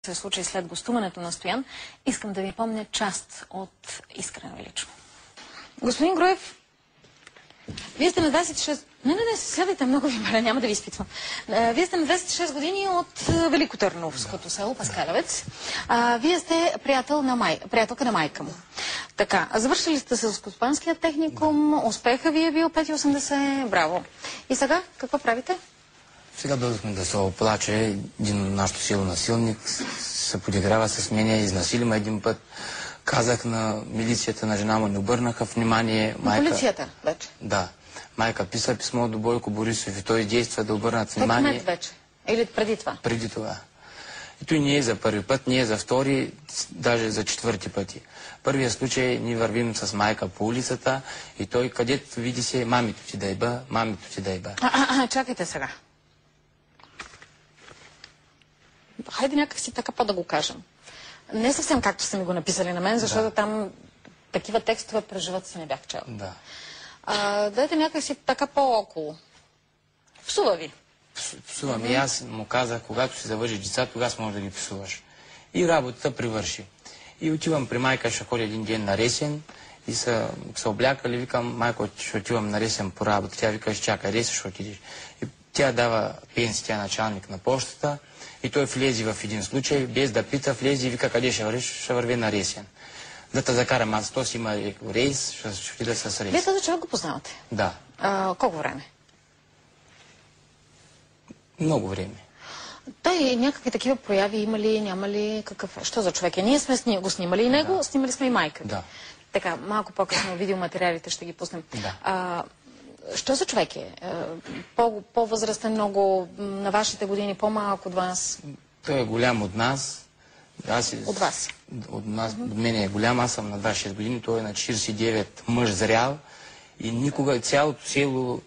се случи след гостуването на Стоян, искам да ви помня част от Искрено и лично. Господин Груев, вие сте на 26... Не, сядайте, много ви моля, няма да ви изпитвам. Вие сте на 26 години от Великотърновското село Паскалевец. Вие сте приятелка на майка му. Така, завършили сте селскостопанския техникум, успеха ви е бил 5,80, браво. И сега, какво правите? Сега дойдохме да се оплаче един от нашото село насилник, се подиграва с мене, изнасили ме един път. Казах на милицията, на жена му, не обърнаха внимание. На полицията вече? Да. Майка писа писмо до Бойко Борисов и той действа да обърнат внимание. Кмет вече? Или преди това? Преди това. И той не е за първи път, не е за втори, даже за четвърти пъти. Първия случай ние вървим с майка по улицата и той където види се, мамито ти дайба, мамито ти дайба. Чакайте сега. Хайде някакси така по да го кажем. Не съвсем както сте ми го написали на мен, защото там такива текстове през живота си не бях чела. Да. Дайте някакси така по-около. Псува ви. Псувам. И аз му казах, когато си завържиш деца, тогава може да ги псуваш. И работата привърши. И отивам при майка, ще ходя един ден на Ресен и се облякали, викам, майко, ще отивам на Ресен по работа. Тя вика, ще чака, Ресен ще отидеш. И тя дава пенсия, тя началник на почтата. И той влезе в един случай, без да пита, влезе и вика, къде ще вървиш, ще върви на Ресен. Да те закарам аз, то си има рейс, ще отида с рейс. Вие този човек го познавате? Да. Колко време? Много време. Той някакви такива прояви има ли, няма ли, какъв е? Що за човек е? Ние сме го снимали и него, снимали сме и майка. Да. Така, малко по-късно видеоматериалите ще ги пуснем. Да. Що за човек е? По-възрастен много, на вашите години, по-малко от вас? Той е голям от нас. От вас? От мен е голям, аз съм на 26 години, той е на 49, мъж зрял и никога цялото село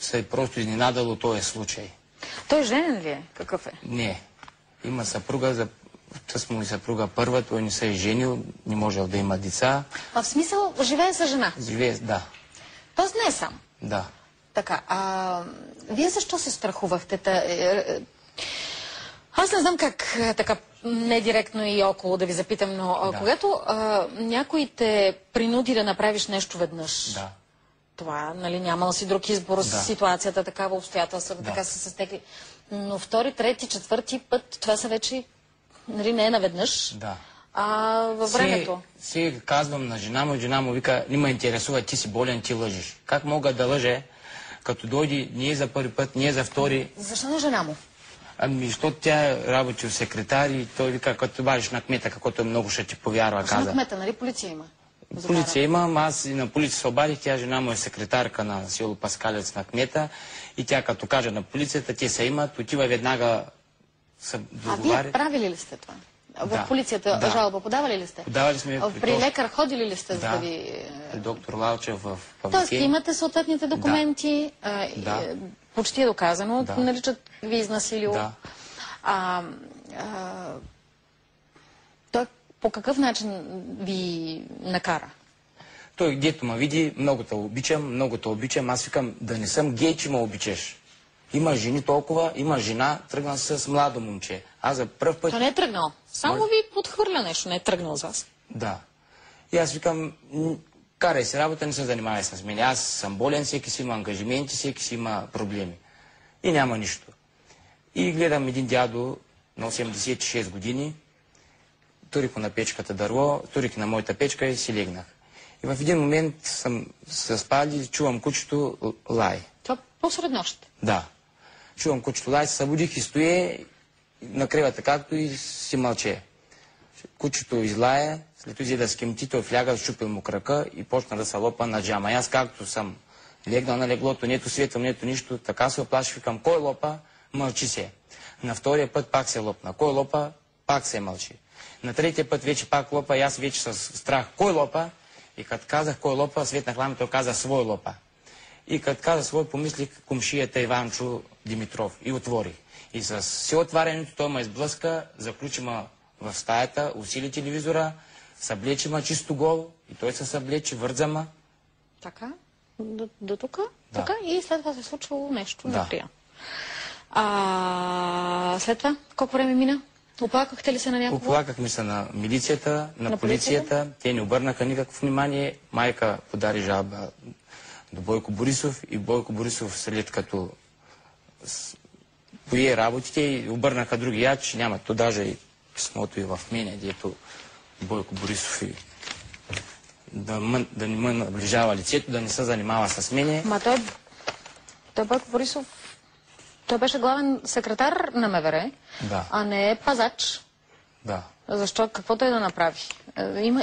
се е просто изненадало този случай. Той женен ли е? Какъв е? Не. Има съпруга, тъс му и съпруга първа, той не се е женил, не можел да има деца. В смисъл, живее с жена? Живее, да. Тоест не е сам? Да. Така, вие защо се страхувахте? Аз не знам как така не директно и около да ви запитам, но когато някой те принуди да направиш нещо веднъж, това, нали, нямал си друг избор, ситуацията, такава обстоятелства, така са се стекли. Но втори, трети, четвърти път, това са вече, нали, не е наведнъж, във времето. Си казвам на жена му вика, не ме интересува, ти си болен, ти лъжиш. Как мога да лъже, като дойде не е за първи път, не е за втори? Защо на жена му? Ами, защото тя работи в секретар и той вика, като бавиш на кмета, каквото много ще ти повярва, каза. На кмета, нали полиция има? Полиция има, аз и на полиция се обадих, тя жена му е секретарка на село Паскалец на кмета и тя като каже на полицията, те се имат, отива веднага се договаря. Вие правили ли сте това? В полицията жалба подавали ли сте? Подавали сме. При лекар ходили ли сте, за да ви... При доктор Лалчев в Павликей. Тоест имате съответните документи, почти е доказано, наричат ви изнасилил. Той по какъв начин ви накара? Той гето ме види, много те обичам, аз викам да не съм гей, че ме обичаш. Има жени толкова, има жена, тръгна с младо момче. Аз за пръв път... Той не е тръгнал. Само ви подхвърля нещо, не е тръгнал с вас. Да. И аз викам, карай си работа, не се занимавай с мен. Аз съм болен, всеки си има ангажименти, всеки си има проблеми. И няма нищо. И гледам един дядо на 86 години, турих на печката дърво, турих на моята печка и си легнах. И в един момент съм се спали, чувам кучето лай. Това посред нощ? Да. Чувам кучето лай, се събудих и стоя на кривата както и си мълче. Кучето излая, след това да скемти, той вляга, щупил му крака и почна да се лопа на джама. И аз както съм легнал на леглото, нето светъл, нето нищо, така се оплаших, викам, кой лопа? Мълчи се. На втория път пак се лопна. Кой лопа? Пак се мълчи. На третия път вече пак лопа и аз вече с страх. Кой лопа? И като казах кой лопа, светнах ламето, каза свой лопа. И като каза свой, помислих комшията Иванчо Димитров и отворих. И с все отварянето той ме изблъска, заключи ме в стаята, усили телевизора, съблечи ме чисто гол и той се съблечи, върза ме. Така? До тук? Да. Така? И след това се случвало нещо неприятно. След това? Колко време мина? Оплакахте ли се на някого? Оплакахме се на милицията, на полицията. Те не обърнаха никакво внимание. Майка подари жалба до Бойко Борисов и Бойко Борисов след като пое работите и обърнаха другия, че няма. То даже и писмото и в мене, дето Бойко Борисов и да не ме наближава лицето, да не се занимава с мене. Ма той Бойко Борисов, той беше главен секретар на МВР, Да. а не пазач. Да. Защо? Какво той да направи?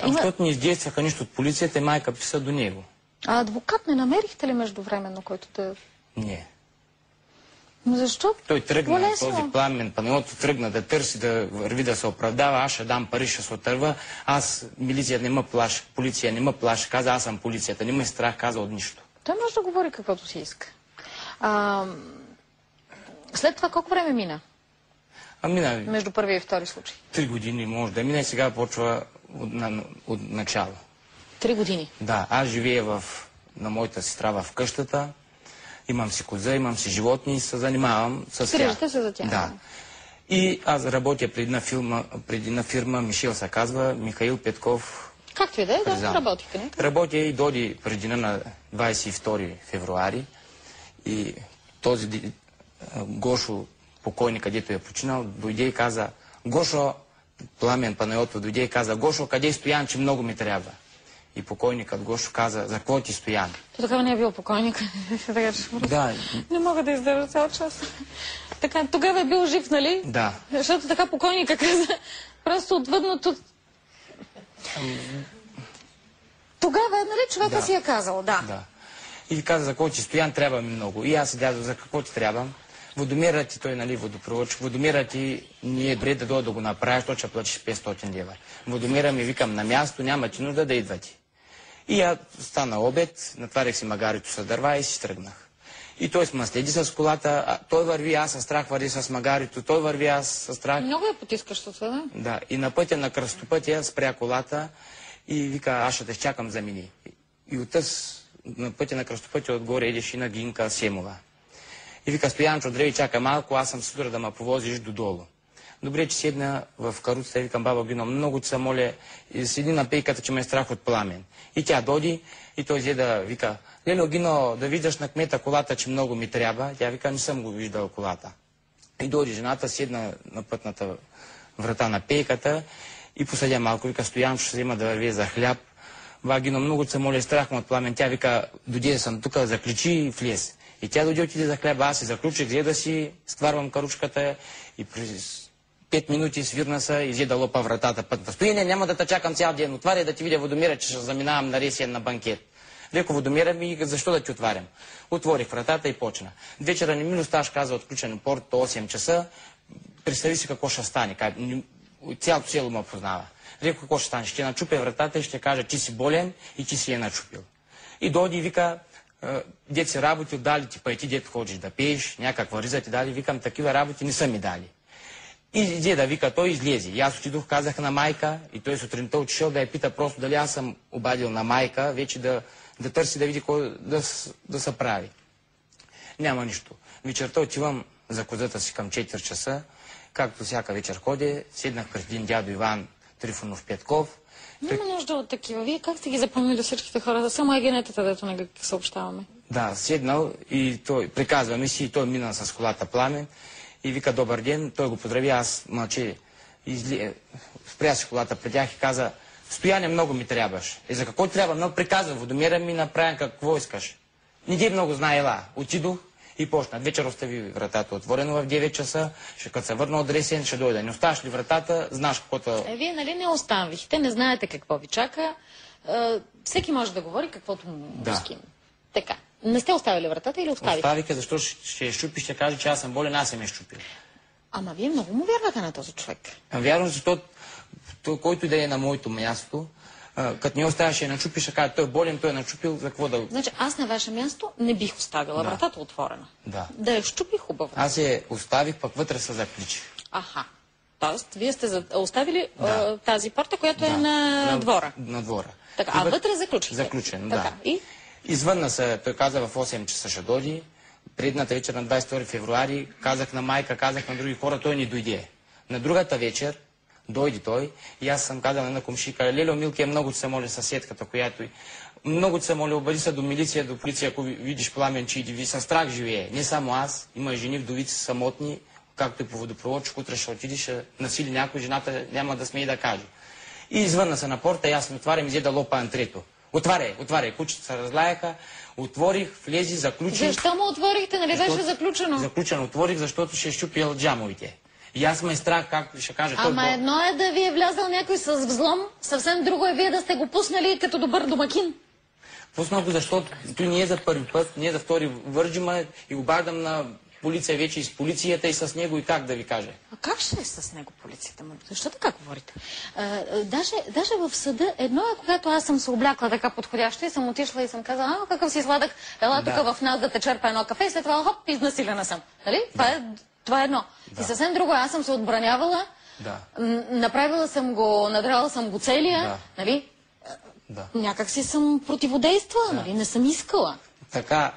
Защото не издействаха нищо от полицията и майка писа до него. А адвокат не намерихте ли междувременно, който да... Не. Но защо? Той тръгна, По-лесно. този Пламен Панайотов тръгна да търси, да върви, да се оправдава. Аз ще дам пари, ще се отърва. Аз, милиция не ме плаши, полиция не ме плаши. Каза, аз съм полицията. Не ме страх, каза от нищо. Той може да говори каквото си иска. След това колко време мина? Мина Между първия и втори случай. 3 години може да мина и сега почва от начало. 3 години. Да, аз живея на моята сестра в къщата. Имам си коза, имам си животни и се занимавам с тях. Грижите се за тях. Да. И аз работя преди една фирма, Мишел се казва, Михаил Петков. Както и да е, да, работите, не? Работя и доди преди на 22 февруари. И този Гошо, покойник, където е починал, дойде и каза, Гошо, Пламен Панайотов дойде и каза, Гошо, къде е Стоян, че много ми трябва? И покойникът Гошо каза, за какво ти Стоян? То тогава не е бил покойник. Да. Не мога да издържа цял час. Така, тогава е бил жив, нали? Да. Защото така покойника каза, просто отвъдното... Тогава, нали, човека си е казал, да. Да. И каза, за какво ти Стоян, трябва ми много. И аз си дядо, за какво ти трябва? Водомерът ти, той, нали, водопроводчик, водомерът ти не е добре да дойде да го направиш, то ще платиш 500 лева. Водомера ми викам на място, няма ти нужда да идвате. И аз стана обед, натварих си магарито с дърва и си тръгнах. И той ме следи с колата, той върви, аз със страх върви с магарито, той върви, аз със страх. Много я потискаш това, да? Да, и на пътя на кръстопътя спря колата и вика, аз ще те чакам за мини. И оттъс на пътя на кръстопътя отгоре едеше на Гинка Семова. И вика, Стоянчо, дрей, чакай малко, аз съм сигурен да ме повозиш додолу. Добре, че седна в каруцата и викам, баба Гино, много ти се моля, и седи на пейката, че ме е страх от Пламен. И тя доди и той взе да вика, Лело Гино, да виждаш на кмета колата, че много ми трябва. Тя вика, не съм го виждал колата. И доди жената, седна на пътната врата на пейката и посъдя малко, вика, Стоянчо ще взема да върви за хляб. Вагино, много се моля, страх от Пламен. Тя вика, дойде съм тук, заключи и влез. И тя дойде, отиде за хляба, аз си заключих, взе да си стварвам каручката и през 5 минути свирна се и взе да лопа вратата пътната. Стои, няма да те чакам цял ден, отваря да ти видя Водомира, че ще заминавам на Ресия на банкет. Реко Водомира ми, защо да ти отварям? Отворих вратата и почна. Вечера не ми оставаш, каза, отключен порт до 8 часа. Представи си какво ще стане. Цялото село ме познава. Реко, какво ще стане? Ще начупя вратата и ще кажа, че си болен и че си я начупил. И доди и вика, дет си работил, дали ти пайти, дет ходиш да пееш, някаква риза ти дали, викам, такива работи не са ми дали. И иде да вика, той излезе. И аз отидох, казах на майка, и той сутринта отишъл да я пита просто дали аз съм обадил на майка, вече да търси да види какво да се прави. Няма нищо. Вечерта отивам за козата си към 4 часа, както всяка вечер ходя, седнах пред един дядо Иван Трифонов Петков. Няма нужда от такива. Вие как сте ги запомнили всичките хора? Само е генетата, дето не ги съобщаваме. Да, седнал и той приказва ми си, и той мина с колата Пламен и вика, добър ден, той го поздрави, аз мълчи. Спря си колата пред тях и каза, Стояне, много ми трябваш. И за какво трябва? Много приказва, Водомира ми направи какво искаш. Не ги много знае, ела. Отидох и почна. Вечер остави вратата отворена в 9 часа, като се върна от Ресен, ще дойда. Не оставаш ли вратата, знаеш каквото... Вие нали не оставихте, не знаете какво ви чака. Всеки може да говори каквото му скине. Така. Не сте оставили вратата или оставихте? Оставих, защото ще щупи, ще каже, че аз съм болен, аз съм я щупил. Ама вие много му вярвате на този човек. Вярвам, защото който да е на моето място, като не оставяше и начупи, ще каже, той е болен, той е начупил, за какво да... Значи аз на ваше място не бих оставила вратата отворена. Да. Да я щупи хубаво. Аз я оставих, пък вътре се заключих. Аха. Тоест, вие сте оставили тази порта, която е на двора. На двора. Така, а вътре заключихте? Заключен, така. Да. И? Извънна се, той каза в 8 часа ще дойде. Предната вечер на 22 февруари казах на майка, казах на други хора, той не дойде. На другата вечер дойде той и аз съм казал на комшика: Лело, Милки, много ти се моля съседката, която много ти се моля, обади се до милиция, до полиция, ако видиш Пламен, че иди, със страх живее. Не само аз, има и жени вдовици самотни, както и по водопроводчик, утре ще отиди, ще насили някой, жената няма да смее да каже. И извънна се на порта, и аз не отварям и взе да лопа антрето. Отваряй, кучета се разлаяха, отворих, влези, заключих. Защо му отворихте, нали беше заключено? Заключено отворих, защото ще щупил джамовите. И аз ме е страх, както ще кажа. Ама едно е да ви е влязал някой с взлом, съвсем друго е вие да сте го пуснали като добър домакин. Пуснал го, защото той не е за първи път, не е за втори, вържима и обаждам на полиция вече и с полицията и с него, и как да ви кажа. А как ще е с него полицията? Защо така говорите? Даже в съда едно е, когато аз съм се облякла така подходящо и съм отишла и съм казала: какъв си сладък, ела тук в нас да те черпа едно кафе, и след това хоп, изнасилена съм. Нали? Това е едно. Да. И съвсем друго, аз съм се отбранявала, направила съм го, надрала съм го целия, нали? Някак си съм противодействала, нали? Не съм искала. Така,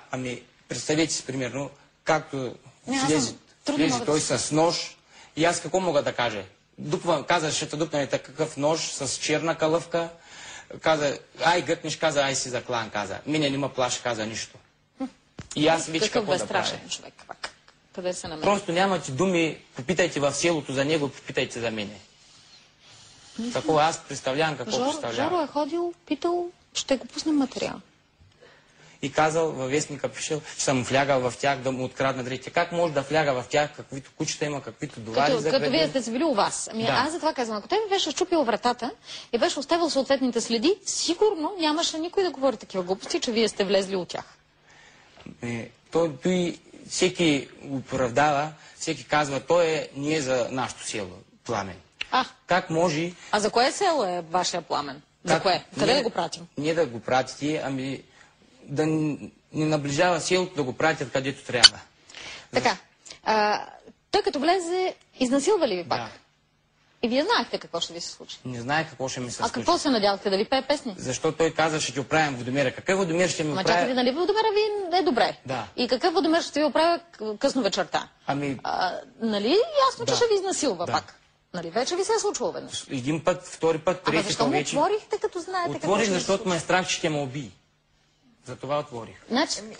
представете си, примерно, както влезе той с нож, и аз какво мога да кажа? Каза, ще те дупне такъв нож с черна калъвка, каза, ай гътнеш, каза, ай си заклан, каза. Мене не ме плаши, каза нищо. И аз вече какво да правя? Човек, къде се намери? Просто нямате думи, попитайте в селото за него, попитайте за мене. Такова аз представлявам какво представлявам. Жоро е ходил, питал, ще го пуснем материал. И казал, във вестника пишел, че съм влягал в тях да му открадна дрехите. Как може да вляга в тях, каквито кучета има, каквито довари за като вие сте си били у вас. Аз за това казвам, ако той ми беше щупил вратата и беше оставил съответните следи, сигурно нямаше никой да говори такива глупости, че вие сте влезли от тях. Той всеки оправдава, всеки казва, той не е за нашето село, Пламен. Как може... А за кое село е вашия Пламен? За кое? Къде да го пратим? Не да го пратите, да не наближава селото, да го пратят където трябва. Така. Той като влезе, изнасилва ли ви пак? Да. И вие знаехте какво ще ви се случи? Не знаех какво ще ми се случи. А какво се надявахте, да ви пее песни? Защото той каза, ще ти оправим водомера. Какъв водомер ще ми оправя? Чакайте, нали водомера ви е добре? Да. И какъв водомер ще ви оправя късно вечерта? Нали ясно, че ще ви изнасилва пак? Нали вече ви се е случило веднъж? Един път, втори път, трети път вече. Защо му отворихте, като знаете какво ще Отворих, защото ме е страх, че ще ме убие. Затова отворих.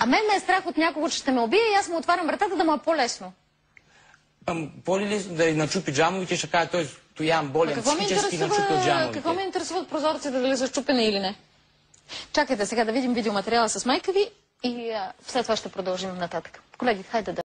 Мен ме е страх от някого, че ще ме убие, и аз му отварям вратата да му е по-лесно. По-ли да начупи джамовите, ще кажа, той стоям болен, психически начупил джамовите. Какво ме интересуват прозорците, дали са щупени или не? Чакайте сега да видим видеоматериала с майка ви и след това ще продължим нататък. Колеги, хайде да...